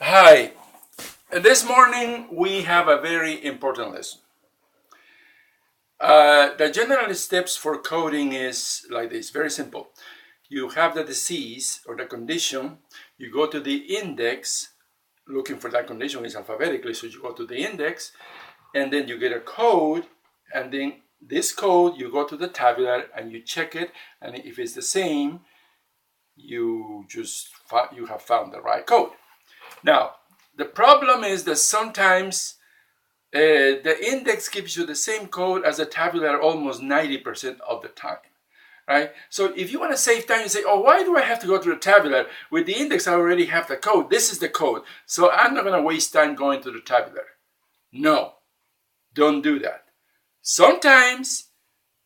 Hi, this morning we have a very important lesson. The general steps for coding is like this, very simple. You have the disease or the condition, you go to the index, looking for that condition is alphabetically, so you go to the index, and then you get a code, and then this code, you go to the tabular and you check it, and if it's the same, you have found the right code. Now, the problem is that sometimes the index gives you the same code as the tabular almost 90% of the time, right? So if you want to save time, you say, oh, why do I have to go to the tabular? With the index, I already have the code. This is the code. So I'm not going to waste time going to the tabular. No, don't do that. Sometimes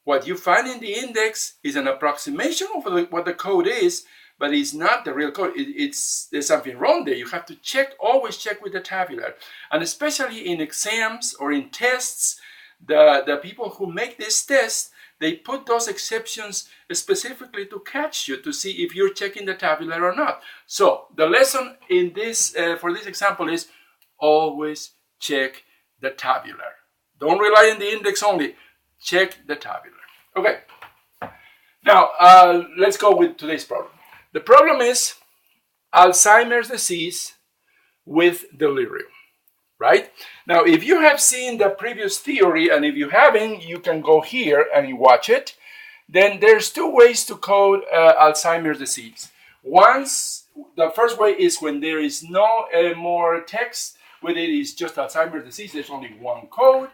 what you find in the index is an approximation of what the code is, but it's not the real code. There's something wrong there. You have to always check with the tabular. And especially in exams or in tests, the people who make this test, they put those exceptions specifically to catch you, to see if you're checking the tabular or not. So the lesson in this for this example is always check the tabular. Don't rely on the index only. Check the tabular. Okay. Now, let's go with today's problem. The problem is Alzheimer's disease with delirium, right? Now, if you have seen the previous theory, and if you haven't, you can go here and watch it. Then there's two ways to code Alzheimer's disease. The first way is when there is no more text, when it is just Alzheimer's disease, there's only one code.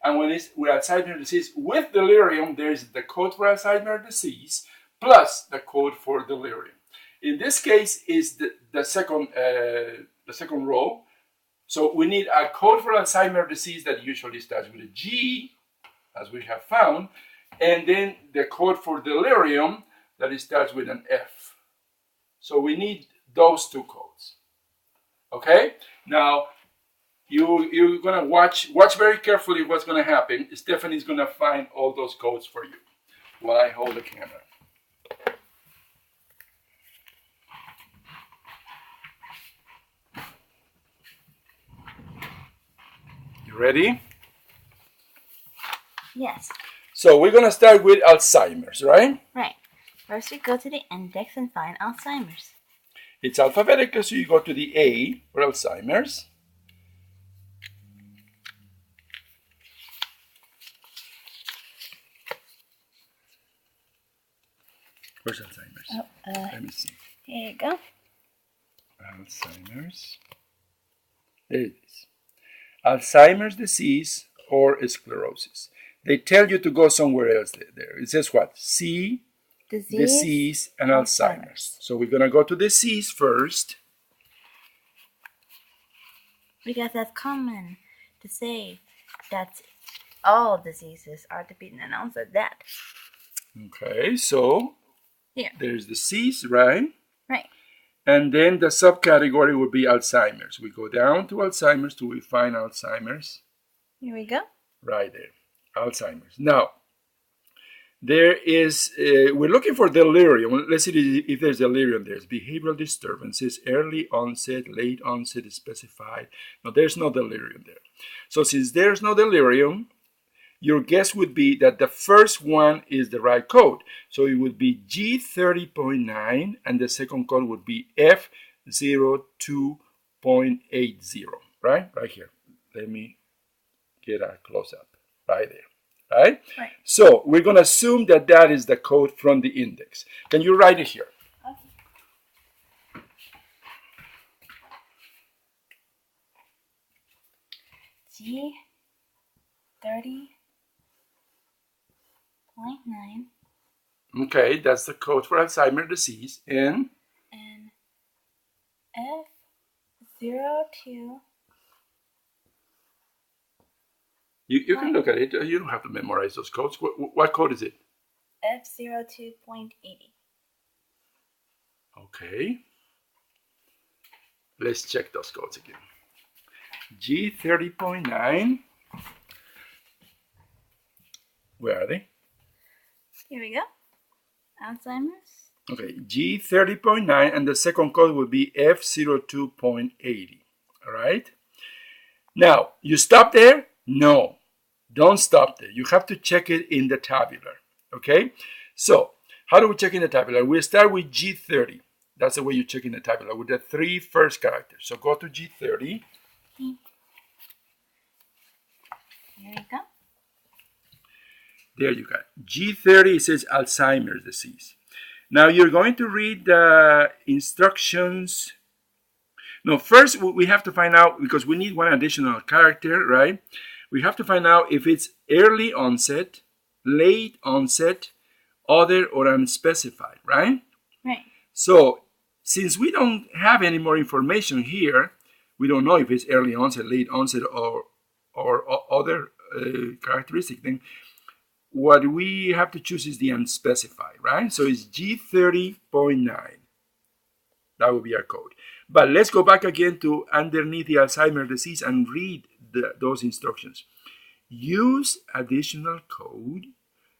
And when it's with Alzheimer's disease with delirium, there's the code for Alzheimer's disease plus the code for delirium. In this case, is the second row. So we need a code for Alzheimer's disease that usually starts with a G, as we have found, and then the code for delirium that starts with an F. So we need those two codes. Okay? Now, you're gonna watch very carefully what's gonna happen. Stephanie's gonna find all those codes for you while I hold the camera. You ready? Yes. So we're gonna start with Alzheimer's, right? Right. First we go to the index and find Alzheimer's. It's alphabetical, so you go to the A for Alzheimer's. Where's Alzheimer's? Let me see. Here you go. Alzheimer's. There it is. Alzheimer's disease or sclerosis. They tell you to go somewhere else there. It says what? C, disease and Alzheimer's. So we're going to go to disease first. Because that's common to say that all diseases are to be announced as that. Okay, so here. There's disease, right? Right. And then the subcategory would be Alzheimer's. We go down to Alzheimer's till we find Alzheimer's. Here we go. Right there, Alzheimer's. Now, there is, we're looking for delirium. Let's see if there's delirium. There's behavioral disturbances, early onset, late onset specified. No, there's no delirium there. So since there's no delirium, your guess would be that the first one is the right code. So it would be G30.9 and the second code would be F02.80, right? Right here. Let me get a close-up. Right there, right? Right. So we're going to assume that that is the code from the index. Can you write it here? Okay. G30.9. Okay, that's the code for Alzheimer's disease. And F02. You can look at it. You don't have to memorize those codes. What code is it? F02.80. Okay. Let's check those codes again. G30.9. Where are they? Here we go. Alzheimer's. Okay, G30.9, and the second code would be F02.80. All right? Now, you stop there? No, don't stop there. You have to check it in the tabular. Okay? So, how do we check in the tabular? We start with G30. That's the way you check in the tabular, with the 3 first characters. So go to G30. Here you go. There you go. G30, it says Alzheimer's disease. Now you're going to read the instructions. No, first we have to find out, because we need one additional character, right? We have to find out if it's early onset, late onset, other, or unspecified, right? Right. So since we don't have any more information here, we don't know if it's early onset, late onset, or other characteristic, then what we have to choose is the unspecified, right? So it's G30.9. That would be our code. But let's go back again to underneath the Alzheimer's disease and read those instructions. Use additional code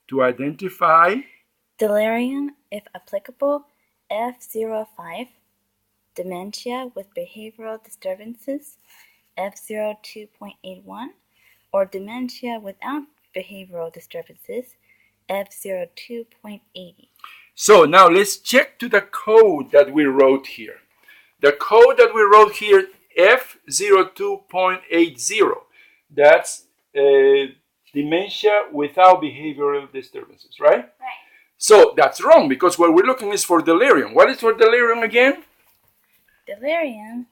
to identify delirium, if applicable, F05, dementia with behavioral disturbances, F02.81, or dementia without behavioral disturbances, F02.80. So now let's check to the code that we wrote here. The code that we wrote here, F02.80, that's dementia without behavioral disturbances, right? Right. So that's wrong, because what we're looking is for delirium. What is for delirium again? Delirium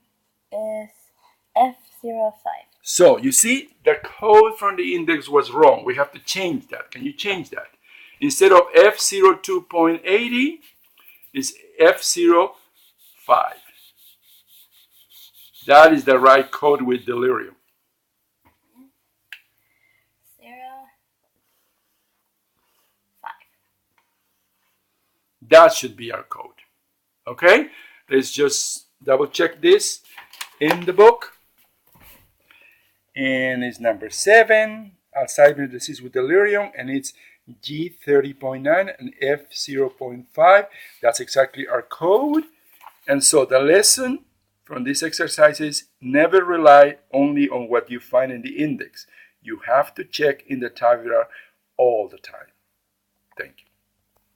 is F05. So you see, the code from the index was wrong. We have to change that. Can you change that? Instead of F02.80, it's F05. That is the right code with delirium. 05. That should be our code. Okay? Let's just double check this in the book. And it's number 7, Alzheimer's disease with delirium, and it's G30.9 and F0.5. That's exactly our code. And so the lesson from these exercises, never rely only on what you find in the index. You have to check in the tabular all the time. Thank you.